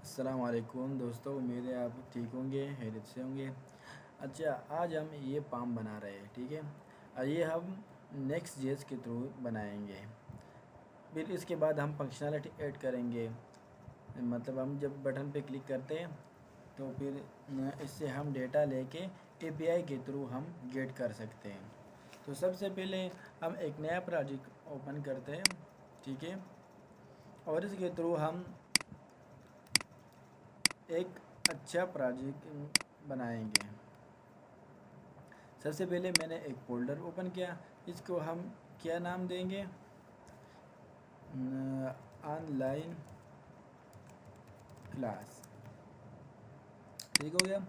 अस्सलाम वालेकुम दोस्तों, उम्मीद है आप ठीक होंगे, खैरियत से होंगे। अच्छा, आज हम ये पाम बना रहे हैं, ठीक है। और ये हम नेक्स्ट जेस के थ्रू बनाएंगे। फिर इसके बाद हम फंक्शनलिटी ऐड करेंगे। मतलब हम जब बटन पे क्लिक करते हैं तो फिर इससे हम डेटा लेके एपीआई के थ्रू हम गेट कर सकते हैं। तो सबसे पहले हम एक नया प्रोजेक्ट ओपन करते हैं, ठीक है। और इसके थ्रू हम एक अच्छा प्रोजेक्ट बनाएंगे। सबसे पहले मैंने एक फोल्डर ओपन किया, इसको हम क्या नाम देंगे, ऑनलाइन क्लास, ठीक हो गया।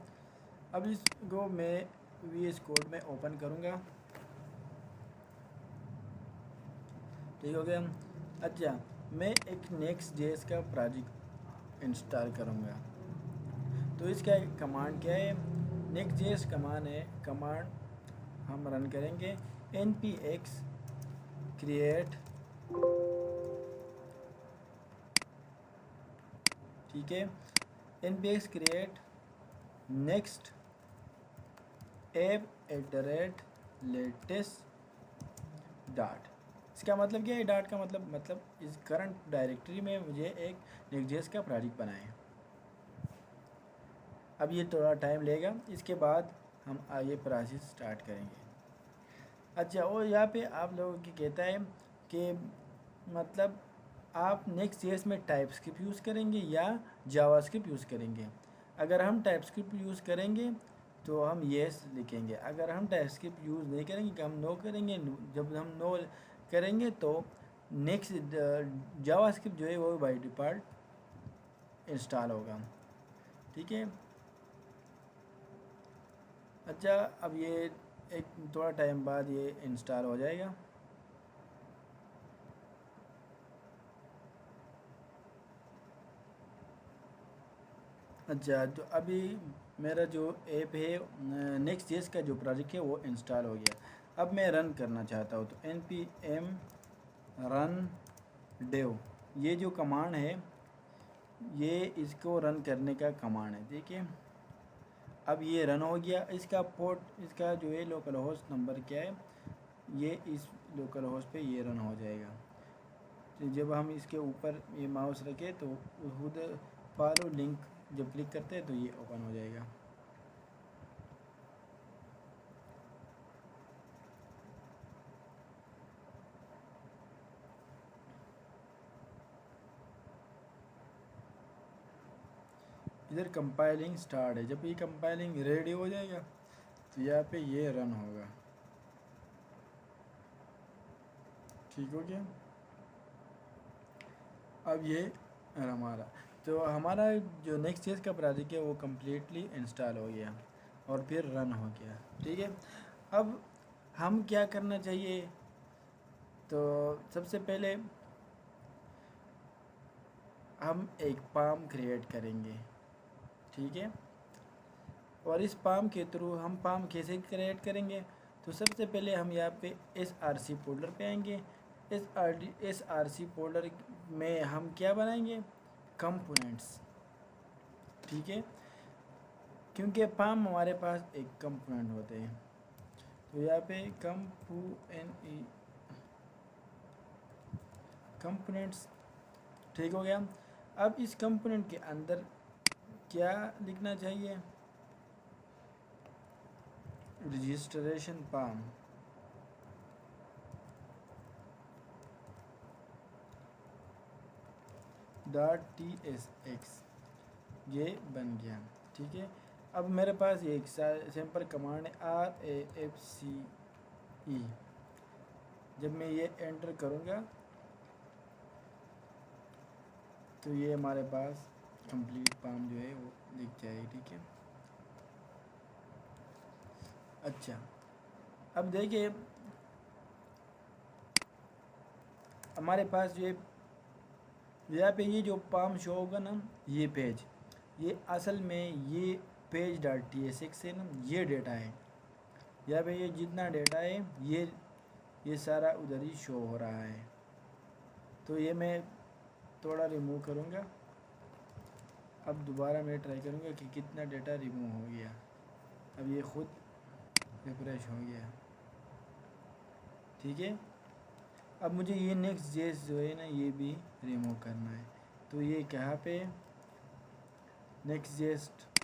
अब इसको मैं वीएस कोड में ओपन करूँगा, ठीक हो गया। अच्छा, मैं एक नेक्स्ट जेएस का प्रोजेक्ट इंस्टॉल करूँगा। तो इसका कमांड क्या है, नेक्स्ट जेएस कमांड हम रन करेंगे npx create, ठीक है, npx create next app@latest dot. इसका मतलब क्या है, डॉट का मतलब इस करंट डायरेक्टरी में मुझे एक नेक्स्ट.js का प्रोजेक्ट बनाए। अब ये थोड़ा टाइम लेगा, इसके बाद हम ये प्रोसेस स्टार्ट करेंगे। अच्छा, और यहाँ पे आप लोगों की कहता है कि मतलब आप नेक्स्ट.js में टाइपस्क्रिप्ट यूज़ करेंगे या जावास्क्रिप्ट यूज़ करेंगे। अगर हम टाइपस्क्रिप्ट यूज़ करेंगे तो हम येस लिखेंगे। अगर हम टाइपस्क्रिप्ट यूज़ नहीं करेंगे, हम नो करेंगे। जब हम नो करेंगे तो नेक्स्ट जावास्क्रिप्ट जो है वो बाय डिफ़ॉल्ट इंस्टॉल होगा, ठीक है। अच्छा, अब ये एक थोड़ा टाइम बाद ये इंस्टॉल हो जाएगा। अच्छा, तो अभी मेरा जो ऐप है नेक्स्ट.js का जो प्रोजेक्ट है वो इंस्टॉल हो गया। अब मैं रन करना चाहता हूँ, तो npm run dev, ये जो कमांड है ये इसको रन करने का कमांड है, ठीक है। अब ये रन हो गया। इसका पोर्ट, इसका जो है लोकल होस्ट नंबर क्या है, ये इस लोकल होस्ट पे ये रन हो जाएगा। तो जब हम इसके ऊपर ये माउस रखें तो खुद फॉलो लिंक जब क्लिक करते हैं तो ये ओपन हो जाएगा। इधर कंपाइलिंग स्टार्ट है। जब ये कंपाइलिंग रेडी हो जाएगा तो यहाँ पे ये रन होगा, ठीक हो गया। अब ये हमारा जो नेक्स्ट.js का प्रोजेक्ट है वो कम्प्लीटली इंस्टॉल हो गया और फिर रन हो गया, ठीक है। अब हम क्या करना चाहिए, तो सबसे पहले हम एक पाम क्रिएट करेंगे, ठीक है। और इस पाम के थ्रू हम पाम कैसे क्रिएट करेंगे, तो सबसे पहले हम यहाँ पे src फोल्डर पे आएंगे। src फोल्डर में हम क्या बनाएंगे, कंपोनेंट्स, ठीक है। क्योंकि पाम हमारे पास एक कंपोनेंट होते हैं, तो यहाँ पे कंपोनेंट्स, ठीक हो गया। अब इस कंपोनेंट के अंदर क्या लिखना चाहिए, रजिस्ट्रेशन पाम, .tsx, ये बन गया, ठीक है। अब मेरे पास ये एक सिंपल कमांड है RAFCE। जब मैं ये एंटर करूँगा तो ये हमारे पास कंप्लीट पाम जो है वो दिख जाएगी, ठीक है। अच्छा, अब देखिए हमारे पास जो यहाँ पे ये जो पाम शो होगा ना, ये पेज, ये असल में ये पेज .tsx से ना ये डेटा है। यहाँ पे ये जितना डेटा है ये सारा उधर ही शो हो रहा है। तो ये मैं थोड़ा रिमूव करूँगा। अब दोबारा मैं ट्राई करूँगा कि कितना डेटा रिमूव हो गया। अब ये खुद रिफ्रेश हो गया, ठीक है। अब मुझे ये नेक्स्ट जेस जो है ना ये भी रिमूव करना है। तो ये कहाँ पे नेक्स्ट जेस्ट,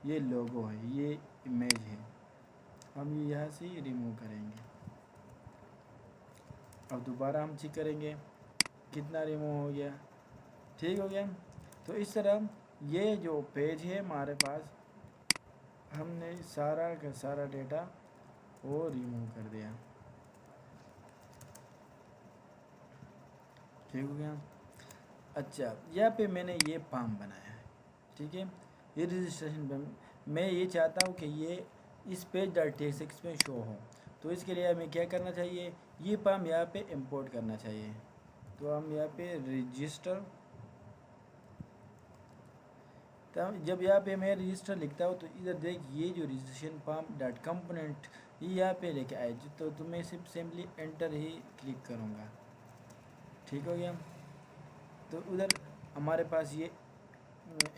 ये लोगो है, ये इमेज है, हम ये यहाँ से रिमूव करेंगे। अब दोबारा हम चेक करेंगे कितना रिमूव हो गया, ठीक हो गया। तो इस तरह ये जो पेज है हमारे पास, हमने सारा का सारा डेटा वो रिमूव कर दिया, ठीक हो गया। अच्छा, यहाँ पे मैंने ये पाम बनाया है, ठीक है। ये रजिस्ट्रेशन पाम, मैं ये चाहता हूँ कि ये इस पेज डॉट टेक्स्ट में शो हो। तो इसके लिए हमें क्या करना चाहिए, ये पाम यहाँ पे इंपोर्ट करना चाहिए। तो हम यहाँ पे रजिस्टर, तब जब यहाँ पे मैं रजिस्टर लिखता हूँ तो इधर देख ये जो रजिस्ट्रेशन पाम डॉट कंपोनेंट ये यहाँ पे लेके आए, तो मैं सिर्फ सिंपली एंटर ही क्लिक करूँगा, ठीक हो गया। तो उधर हमारे पास ये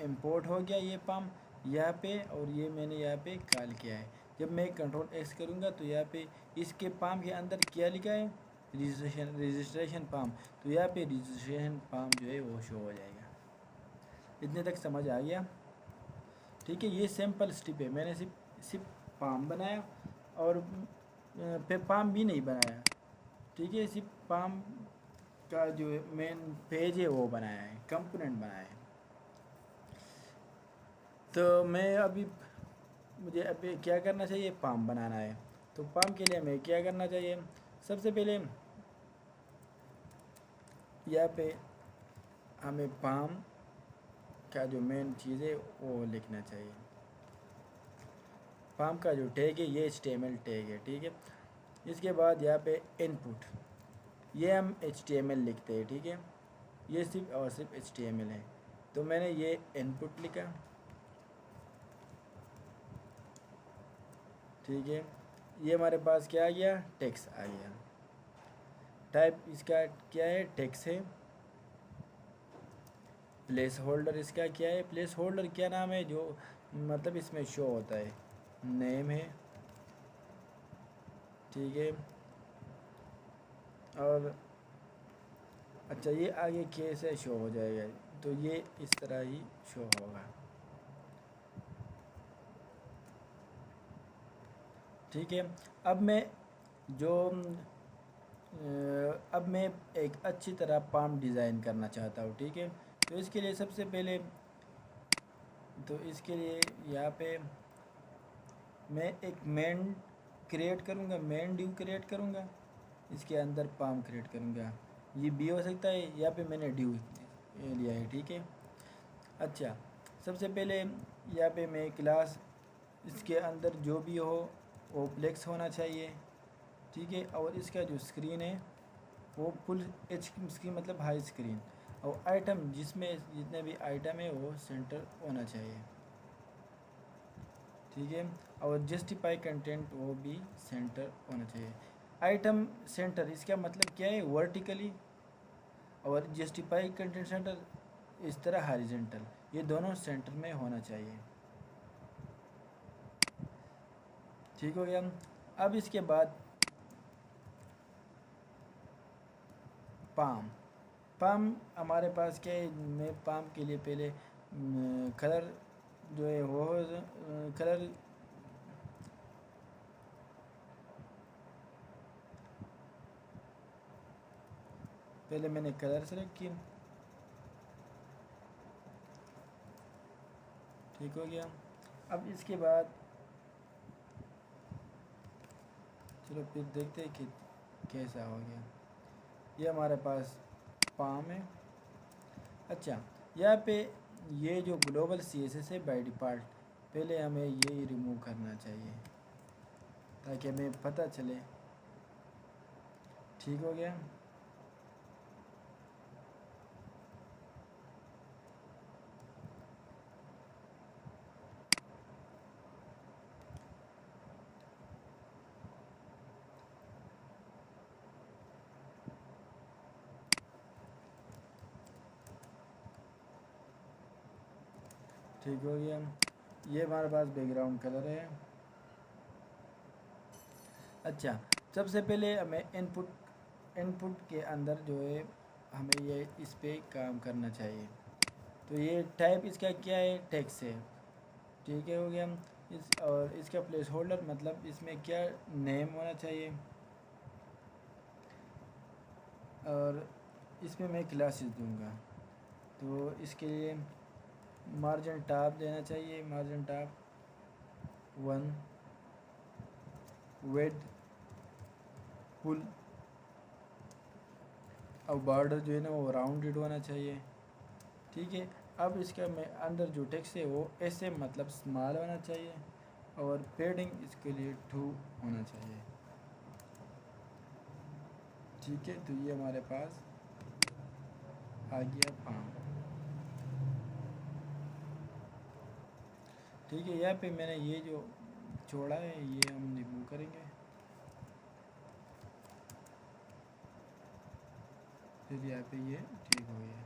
इंपोर्ट हो गया ये पाम यहाँ पे, और ये मैंने यहाँ पे कॉल किया है। जब मैं कंट्रोल एक्स करूँगा तो यहाँ पे इसके पाम के अंदर क्या लिखा है, रजिस्ट्रेशन पाम। तो यहाँ पे रजिस्ट्रेशन पाम जो है वो शो हो जाएगा। इतने तक समझ आ गया, ठीक है। ये सिंपल स्टेप है, मैंने सिर्फ पाम बनाया और पे पाम भी नहीं बनाया, ठीक है। सिर्फ पाम का जो मेन पेज है वो बनाया है, कंपोनेंट बनाया है। तो मैं अभी मुझे अभी क्या करना चाहिए, पाम बनाना है। तो पाम के लिए हमें क्या करना चाहिए, सबसे पहले यहाँ पे हमें पाम का जो मेन चीज़ है वो लिखना चाहिए। पाम का जो टैग है ये HTML टैग है, ठीक है। इसके बाद यहाँ पे इनपुट, ये हम HTML लिखते हैं, ठीक है। ये सिर्फ और सिर्फ HTML है। तो मैंने ये इनपुट लिखा, ठीक है। ये हमारे पास क्या आ गया, टेक्स्ट आ गया। टाइप इसका क्या है, टेक्स्ट है। प्लेस होल्डर इसका क्या है, प्लेस होल्डर क्या नाम है जो मतलब इसमें शो होता है, नेम है, ठीक है। और अच्छा ये आगे कैसे शो हो जाएगा, तो ये इस तरह ही शो होगा, ठीक है। अब मैं जो अब मैं एक अच्छी तरह पाम डिज़ाइन करना चाहता हूँ, ठीक है। तो इसके लिए सबसे पहले तो इसके लिए यहाँ पे मैं एक मेन क्रिएट करूँगा, मेन ड्यू क्रिएट करूँगा, इसके अंदर पाम क्रिएट करूँगा। ये भी हो सकता है, यहाँ पे मैंने ड्यू लिया है, ठीक है। अच्छा, सबसे पहले यहाँ पे मैं क्लास, इसके अंदर जो भी हो वो फ्लेक्स होना चाहिए, ठीक है। और इसका जो स्क्रीन है वो फुल एच स्क्रीन मतलब हाई स्क्रीन, और आइटम जिसमें जितने भी आइटम है वो सेंटर होना चाहिए, ठीक है। और जस्टिफाई कंटेंट वो भी सेंटर होना चाहिए। आइटम सेंटर इसका मतलब क्या है, वर्टिकली, और जस्टिफाई कंटेंट सेंटर इस तरह हॉरिजॉन्टल, ये दोनों सेंटर में होना चाहिए, ठीक हो गया। अब इसके बाद पाम, पाम हमारे पास क्या है, मैं पाम के लिए पहले कलर जो है वो कलर पहले मैंने कलर सेलेक्ट किया, ठीक हो गया। अब इसके बाद चलो फिर देखते हैं कि कैसा हो गया। ये हमारे पास पाम है। अच्छा, यहाँ पे ये जो ग्लोबल CSS है बाय डिफ़ॉल्ट, पहले हमें ये रिमूव करना चाहिए ताकि हमें पता चले, ठीक हो गया। ठीक हो गया। ये हमारे पास बैकग्राउंड कलर है। अच्छा, सबसे पहले हमें इनपुट के अंदर जो है हमें ये इस पे काम करना चाहिए। तो ये टाइप इसका क्या है, टेक्स्ट है। ठीक है, हो गया। और इसका प्लेस होल्डर मतलब इसमें क्या नेम होना चाहिए, और इसमें मैं क्लासेस दूंगा। तो इसके लिए मार्जिन टॉप देना चाहिए, मार्जिन टॉप 1, विड्थ फुल, और बॉर्डर जो है ना वो राउंडेड होना चाहिए। ठीक है, अब इसका मैं अंदर जो टेक्स्ट है वो ऐसे मतलब स्मॉल होना चाहिए, और पेडिंग इसके लिए 2 होना चाहिए। ठीक है, तो ये हमारे पास आ गया फॉर्म। ठीक है, यहाँ पे मैंने ये जो छोड़ा है ये हम रिमूव करेंगे, फिर यहाँ पे ये ठीक हो गया।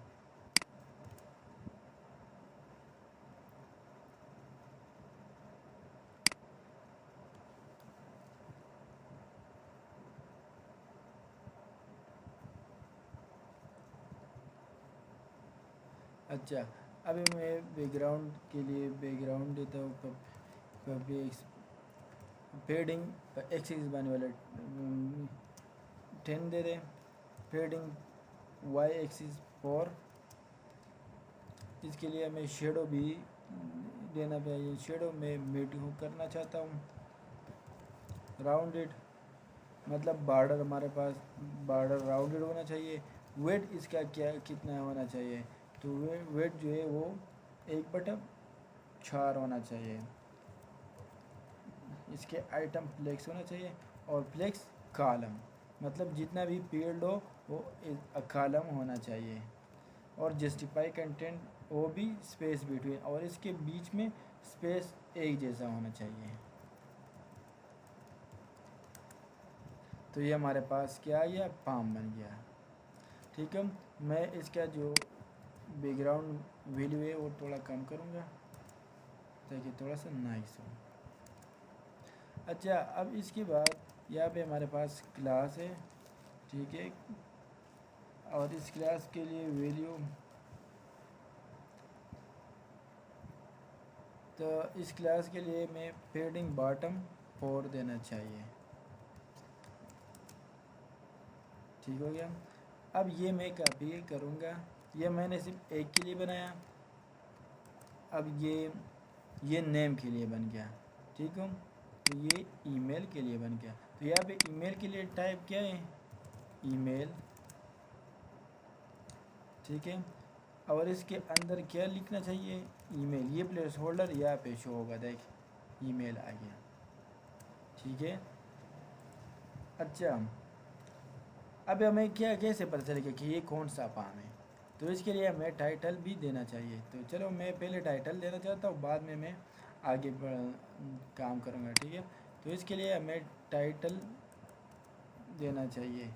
अच्छा, अभी मैं बैकग्राउंड के लिए बैकग्राउंड देता हूँ। कभी पेडिंग एक्सिस बनने वाला 10 दे दें, पेडिंग वाई एक्सिस 4। इसके लिए हमें शेडो भी देना चाहिए। शेडो में मिड करना चाहता हूँ, राउंडेड मतलब बॉर्डर हमारे पास बॉर्डर राउंडेड होना चाहिए। वेट इसका क्या कितना होना चाहिए, तो वेट जो है वो 1/4 होना चाहिए। इसके आइटम फ्लेक्स होना चाहिए, और फ्लेक्स कॉलम मतलब जितना भी फील्ड हो वो कॉलम होना चाहिए, और जस्टिफाई कंटेंट वो भी स्पेस बिटवीन, और इसके बीच में स्पेस एक जैसा होना चाहिए। तो ये हमारे पास क्या आ गया, फॉर्म बन गया। ठीक है, मैं इसका जो बैकग्राउंड वैल्यू है वो थोड़ा कम करूँगा ताकि थोड़ा सा नाइस हो। अच्छा, अब इसके बाद यहाँ पे हमारे पास क्लास है। ठीक है, और इस क्लास के लिए वैल्यू, तो इस क्लास के लिए मैं पेडिंग बॉटम 4 देना चाहिए। ठीक हो गया। अब ये मैं कॉपी करूँगा, ये मैंने सिर्फ एक के लिए बनाया। अब ये नेम के लिए बन गया। ठीक है, तो ये ईमेल के लिए बन गया। तो यहाँ पे ईमेल के लिए टाइप क्या है, ईमेल। ठीक है, और इसके अंदर क्या लिखना चाहिए, ईमेल। ये प्लेस होल्डर यहाँ पे शो होगा, देख ईमेल आ गया। ठीक है। अच्छा, अब हमें क्या कैसे पता चलेगा कि ये कौन सा फॉर्म है, तो इसके लिए हमें टाइटल भी देना चाहिए। तो चलो मैं पहले टाइटल देना चाहता हूँ, बाद में मैं आगे काम करूँगा। ठीक है, तो इसके लिए हमें टाइटल देना चाहिए।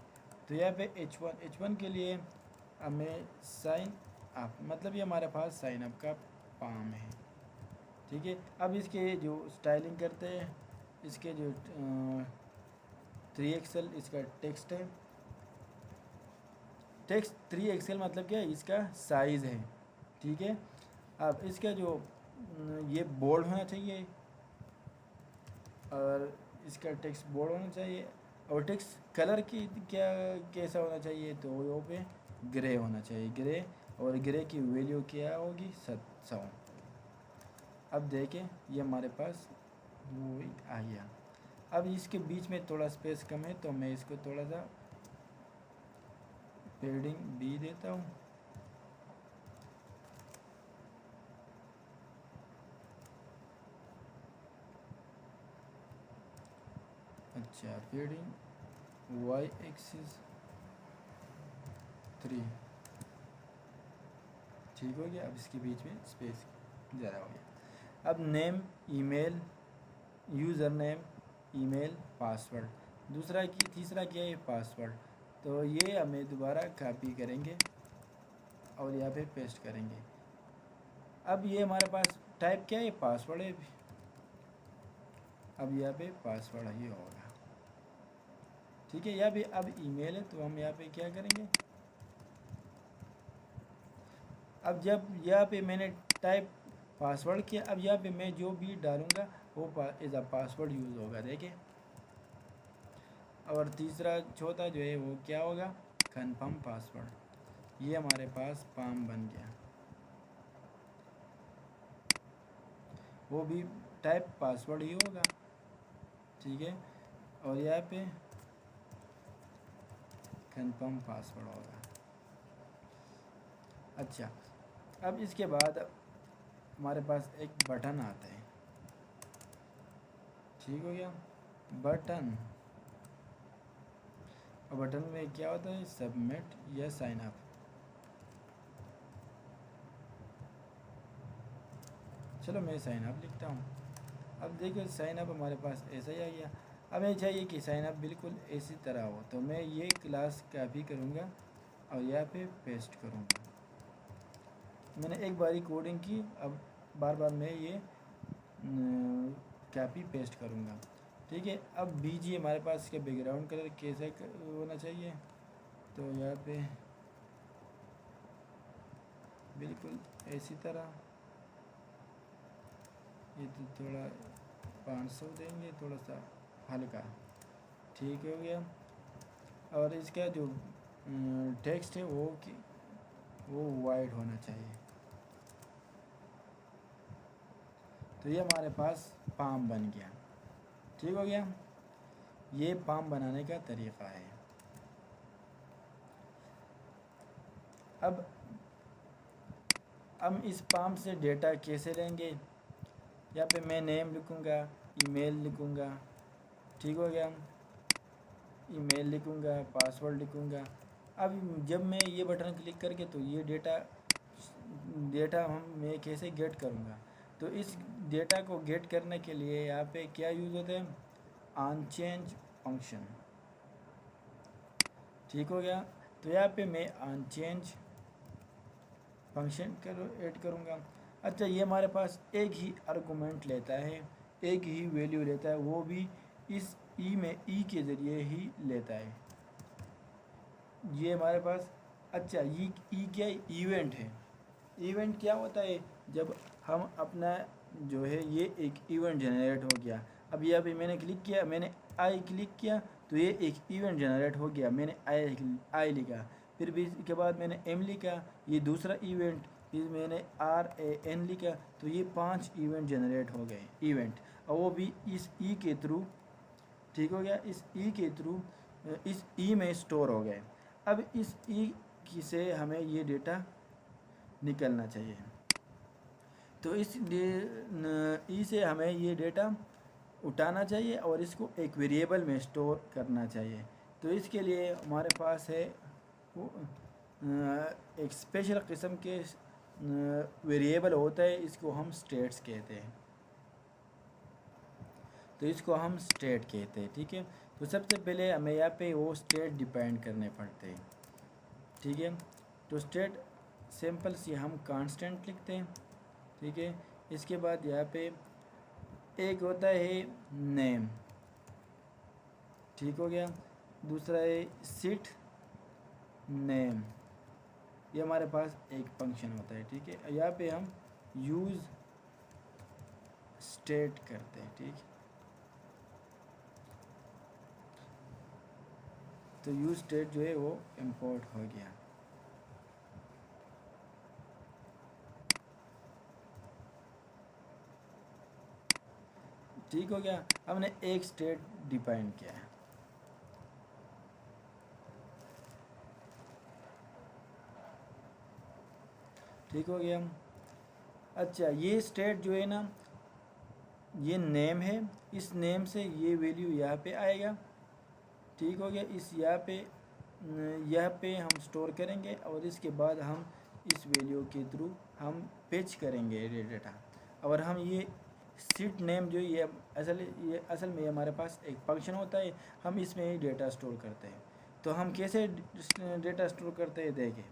तो यहाँ पे H1 के लिए हमें साइन अप मतलब ये हमारे पास साइन अप का फॉर्म है। ठीक है, अब इसके जो स्टाइलिंग करते हैं, इसके जो 3XL इसका टेक्स्ट है। टेक्स्ट 3XL मतलब क्या है, इसका साइज़ है। ठीक है, अब इसका जो ये बोल्ड होना चाहिए, और इसका टेक्स्ट बोल्ड होना चाहिए, और टेक्स्ट कलर की क्या कैसा होना चाहिए, तो वो पे ग्रे होना चाहिए, ग्रे। और ग्रे की वैल्यू क्या होगी, 700। अब देखें ये हमारे पास वो आ गया। अब इसके बीच में थोड़ा स्पेस कम है, तो मैं इसको थोड़ा सा पेडिंग भी देता हूँ। अच्छा, पेडिंग वाई एक्सिस 3 ठीक हो गया। अब इसके बीच में स्पेस ज़्यादा हो गया। अब name, email, user name, email, password. तीसरा क्या है, पासवर्ड। तो ये हमें दोबारा कॉपी करेंगे और यहाँ पे पेस्ट करेंगे। अब ये हमारे पास टाइप क्या है, पासवर्ड है। अब यहाँ पे पासवर्ड ही होगा, ठीक है। यहाँ पे अब ईमेल है, तो हम यहाँ पे क्या करेंगे, अब जब यहाँ पे मैंने टाइप पासवर्ड किया, अब यहाँ पे मैं जो भी डालूँगा वो एज अ पासवर्ड यूज़ होगा, देखिए। और तीसरा चौथा जो है वो क्या होगा, कन्फर्म पासवर्ड। ये हमारे पास पाम बन गया, वो भी टाइप पासवर्ड ही होगा, ठीक है। और यहाँ पे कन्फर्म पासवर्ड होगा। अच्छा, अब इसके बाद हमारे पास एक बटन आता है, ठीक हो गया, बटन। और बटन में क्या होता है, सबमिट या साइन अप। चलो मैं साइन अप लिखता हूँ। अब देखिए साइन अप हमारे पास ऐसा ही आ गया। अब हमें चाहिए कि साइन अप बिल्कुल इसी तरह हो, तो मैं ये क्लास कॉपी करूँगा और यहाँ पे पेस्ट करूँगा। मैंने एक बारी कोडिंग की, अब बार बार मैं ये कॉपी पेस्ट करूँगा, ठीक है। अब बीजी हमारे पास इसका बैकग्राउंड कलर कैसा होना चाहिए, तो यहाँ पे बिल्कुल इसी तरह, ये तो थोड़ा 500 देंगे, थोड़ा सा हल्का, ठीक हो गया। और इसका जो टेक्स्ट है वो वाइड होना चाहिए। तो ये हमारे पास पाम बन गया, ठीक हो गया। ये पाम बनाने का तरीक़ा है। अब हम इस पाम से डेटा कैसे लेंगे, यहाँ पे मैं नेम लिखूँगा, ईमेल लिखूँगा, ठीक हो गया, ईमेल लिखूँगा, पासवर्ड लिखूँगा। अब जब मैं ये बटन क्लिक करके, तो ये डेटा मैं कैसे गेट करूँगा, तो इस डेटा को गेट करने के लिए यहाँ पे क्या यूज़ होता है, अनचेंज फंक्शन, ठीक हो गया। तो यहाँ पे मैं अनचेंज फंक्शन ऐड करूँगा। अच्छा, ये हमारे पास एक ही आर्गुमेंट लेता है, एक ही वैल्यू लेता है, वो भी इस ई के ज़रिए ही लेता है। ये हमारे पास, अच्छा ई क्या इवेंट है। इवेंट क्या होता है, जब हम अपना जो है ये एक इवेंट जनरेट हो गया। अब यहाँ पे मैंने क्लिक किया, मैंने आई क्लिक किया, तो ये एक इवेंट जनरेट हो गया, मैंने आई लिखा। फिर भी इसके बाद मैंने एम लिखा, ये दूसरा इवेंट। फिर मैंने RAN लिखा, तो ये 5 इवेंट जनरेट हो गए इवेंट, और वो भी इस ई के थ्रू, ठीक हो गया, इस ई के थ्रू, इस ई में स्टोर हो गए। अब इस ई से हमें ये डेटा निकलना चाहिए, तो इस ई से हमें ये डेटा उठाना चाहिए और इसको एक वेरिएबल में स्टोर करना चाहिए। तो इसके लिए हमारे पास है वो एक स्पेशल किस्म के वेरिएबल होता है, इसको हम स्टेट्स कहते हैं। तो इसको हम स्टेट कहते हैं, ठीक है। तो सबसे पहले हमें यहाँ पे वो स्टेट डिपेंड करने पड़ते हैं, ठीक है। तो स्टेट सिंपल सी हम कांस्टेंट लिखते हैं, ठीक है। इसके बाद यहाँ पे एक होता है नेम, ठीक हो गया। दूसरा है सिट नेम, ये हमारे पास एक फंक्शन होता है, ठीक है। यहाँ पे हम यूज़ स्टेट करते हैं, ठीक। तो यूज़ स्टेट जो है वो इंपोर्ट हो गया। ठीक हो गया, हमने एक स्टेट डिफाइन किया है। ठीक हो गया। अच्छा, ये स्टेट जो है ना, ये नेम है, इस नेम से ये वैल्यू यहाँ पे आएगा, ठीक हो गया। इस यहाँ पे हम स्टोर करेंगे और इसके बाद हम इस वैल्यू के थ्रू हम पेच करेंगे डेटा। और हम ये सीट नेम जो ये असल में हमारे पास एक फंक्शन होता है, हम इसमें ही डेटा स्टोर करते हैं। तो हम कैसे डेटा स्टोर करते हैं, देखें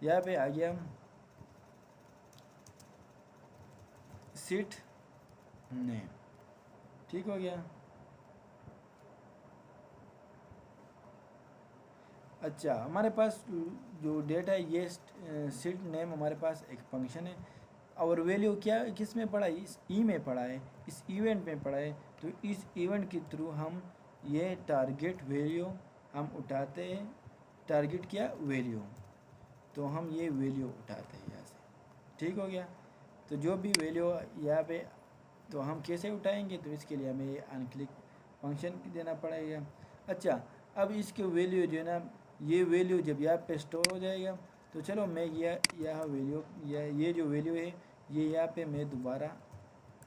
यहाँ पे आ गया हम, सीट नेम। ठीक हो गया। अच्छा, हमारे पास जो डेटा है ये सीट नेम हमारे पास एक फंक्शन है, और वैल्यू क्या किस में पड़ा है, इस ई में पड़ा है, इस इवेंट में पड़ा है। तो इस इवेंट के थ्रू हम ये टारगेट वैल्यू हम उठाते हैं। टारगेट क्या, वैल्यू, तो हम ये वैल्यू उठाते हैं यहाँ से। ठीक हो गया। तो जो भी वैल्यू यहाँ पे, तो हम कैसे उठाएंगे, तो इसके लिए हमें ये अनक्लिक फंक्शन देना पड़ेगा। अच्छा, अब इसके वैल्यू जो है ना, ये वैल्यू जब यहाँ पे स्टोर हो जाएगा, तो चलो मैं यह वैल्यू ये जो वैल्यू है ये यहाँ पे मैं दोबारा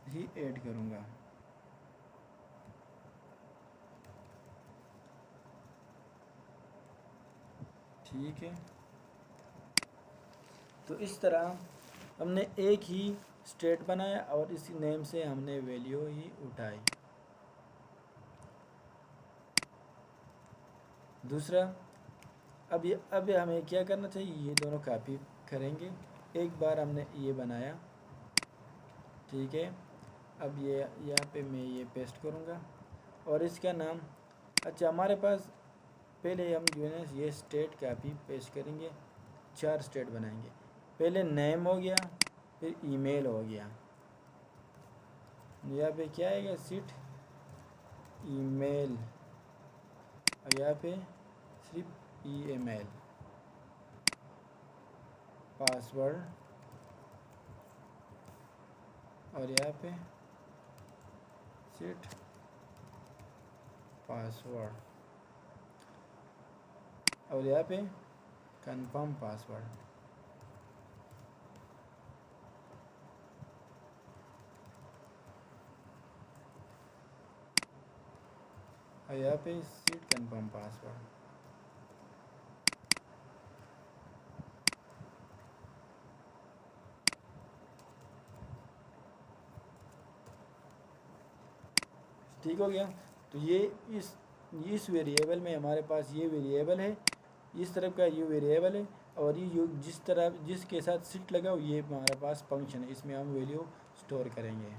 ही ऐड करूँगा। ठीक है। तो इस तरह हमने एक ही स्टेट बनाया और इसी नेम से हमने वैल्यू ही उठाई। दूसरा, अब हमें क्या करना चाहिए, ये दोनों कॉपी करेंगे। एक बार हमने ये बनाया, ठीक है। अब ये यहाँ पे मैं ये पेस्ट करूँगा और इसका नाम, अच्छा हमारे पास पहले हम जो है ना ये स्टेट कॉपी पेस्ट करेंगे, 4 स्टेट बनाएंगे। पहले नेम हो गया, फिर ईमेल हो गया, यहाँ पे क्या आएगा, सीट ईमेल, और यहाँ पे सिर्फ ईमेल, पासवर्ड, और यहाँ पे सीट पासवर्ड, और यहाँ पे कंफर्म पासवर्ड। और यहाँ पे सीट कंफर्म पासवर्ड। ठीक हो गया। तो ये इस वेरिएबल में हमारे पास ये वेरिएबल है, इस तरफ का ये वेरिएबल है, और ये जिसके साथ सीट लगा ये हमारे पास फंक्शन है, इसमें हम वैल्यू स्टोर करेंगे।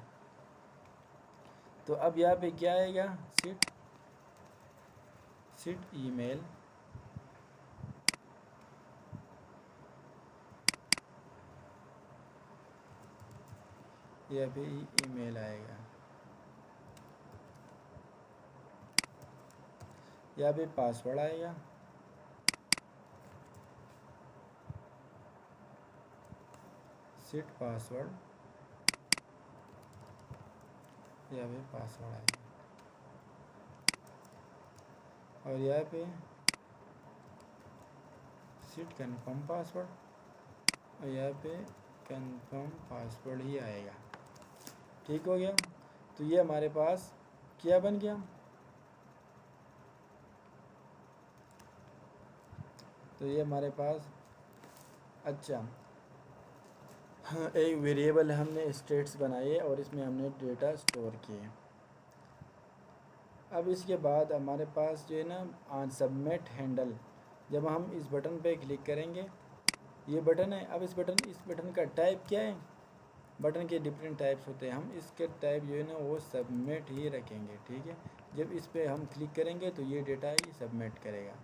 तो अब यहाँ पे क्या आएगा, सीट ईमेल, यहाँ पे ईमेल आएगा, यहाँ पे पासवर्ड आएगा, सीट पासवर्ड, यहाँ पे पासवर्ड आएगा, और यहाँ पे सीट कंफर्म पासवर्ड, और यहाँ पे कंफर्म पासवर्ड ही आएगा। ठीक हो गया। तो ये हमारे पास क्या बन गया, तो ये हमारे पास, अच्छा हाँ, एक वेरिएबल हमने स्टेट्स बनाए और इसमें हमने डेटा स्टोर किए। अब इसके बाद हमारे पास जो है ना सबमिट हैंडल, जब हम इस बटन पे क्लिक करेंगे, ये बटन है, अब इस बटन का टाइप क्या है, बटन के डिफरेंट टाइप्स होते हैं, हम इसके टाइप जो है ना वो सबमिट ही रखेंगे। ठीक है, जब इस पे हम क्लिक करेंगे तो ये डेटा ही सबमिट करेगा।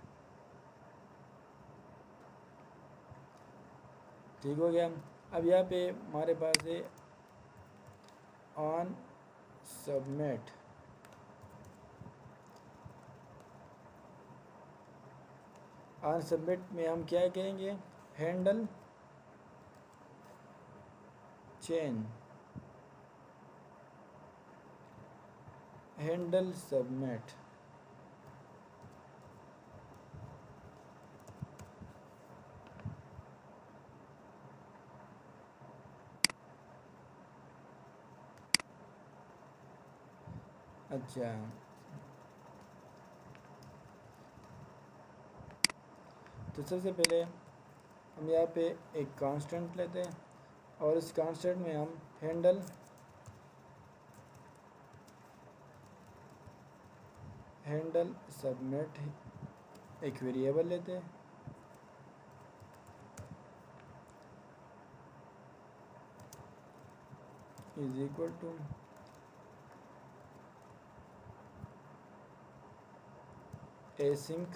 ठीक हो गया। अब यहाँ पे हमारे पास है ऑन सबमिट, ऑन सबमिट में हम क्या कहेंगे, हैंडल चेंज, हैंडल सबमिट। अच्छा, तो सबसे पहले हम यहाँ पे एक कांस्टेंट लेते हैं और इस कांस्टेंट में हम हैंडल सबमिट एक वेरिएबल लेते हैं, इज इक्वल टू एसिंक,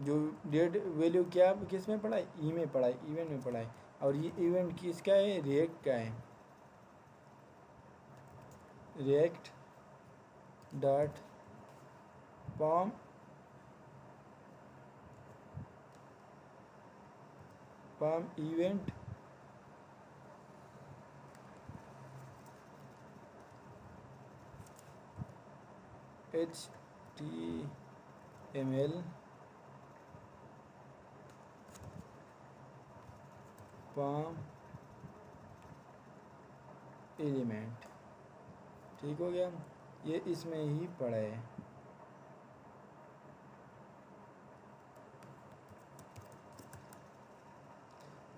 जो डेट वैल्यू क्या किस में पढ़ा है, ई में पढ़ा है, इवेंट में पढ़ा है। और ये इवेंट किसका है, रिएक्ट का है, React dot DOM DOM event HTML DOM element. ठीक हो गया, ये इसमें ही पड़ा है।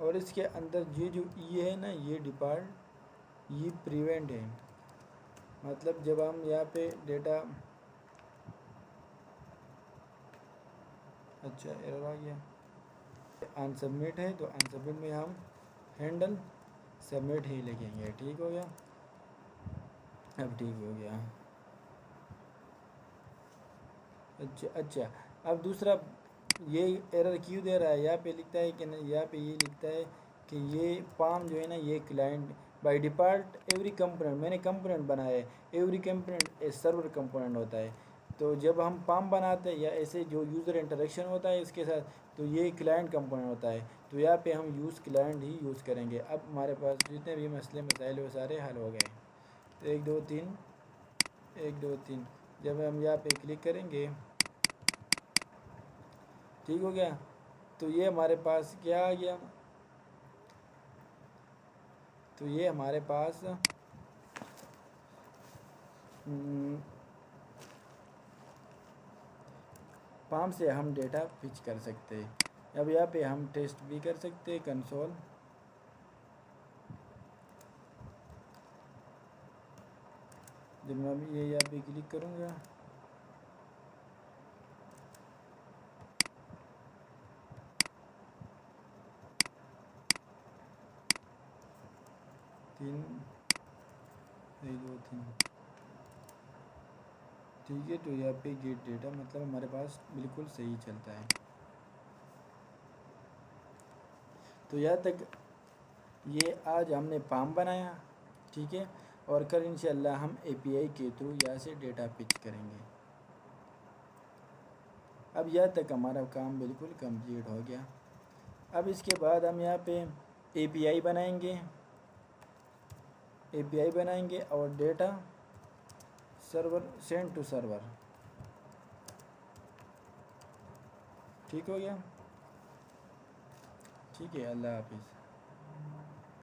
और इसके अंदर ये जो ई है ना, ये डिपार्ट, ये प्रिवेंट है, मतलब जब हम यहाँ पे डेटा, अच्छा एरर आ गया, अनसबमिट है तो अनसबमिट में हम हैंडल सबमिट ही लिखेंगे। ठीक हो गया, अब ठीक हो गया। अच्छा अब दूसरा, ये एरर क्यों दे रहा है, यहाँ पे लिखता है कि नहीं, यहाँ पे ये लिखता है कि ये पाम जो है ना, ये client by default every component, मैंने कंपोनेंट बनाया है, एवरी कंपोनेंट ए सर्वर कंपोनेंट होता है। तो जब हम पाम बनाते हैं या ऐसे जो यूज़र इंटरेक्शन होता है इसके साथ, तो ये क्लाइंट कंपोनेंट होता है। तो यहाँ पे हम यूज़ क्लाइंट ही यूज़ करेंगे। अब हमारे पास जितने भी मसले मसाइल वो सारे हल हो गए। तो 1 2 3 1 2 3 जब हम यहाँ पे क्लिक करेंगे, ठीक हो गया। तो ये हमारे पास क्या आ गया, तो ये हमारे पास पाम से हम डेटा फिच कर सकते हैं। अब यहाँ पे हम टेस्ट भी कर सकते हैं, कंसोल, जब मैं अभी ये यहाँ पे क्लिक करूँगा, तीन 1 2 3, ठीक है। तो यहाँ पे गेट डेटा मतलब हमारे पास बिल्कुल सही चलता है। तो यहाँ तक ये आज हमने पाम बनाया, ठीक है। और कल इंशाल्लाह हम API के थ्रू यहाँ से डेटा पिच करेंगे। अब यहाँ तक हमारा काम बिल्कुल कंप्लीट हो गया। अब इसके बाद हम यहाँ पे API बनाएंगे और data server, send to server. ठीक हो गया, ठीक है। अल्लाह हाफिज़।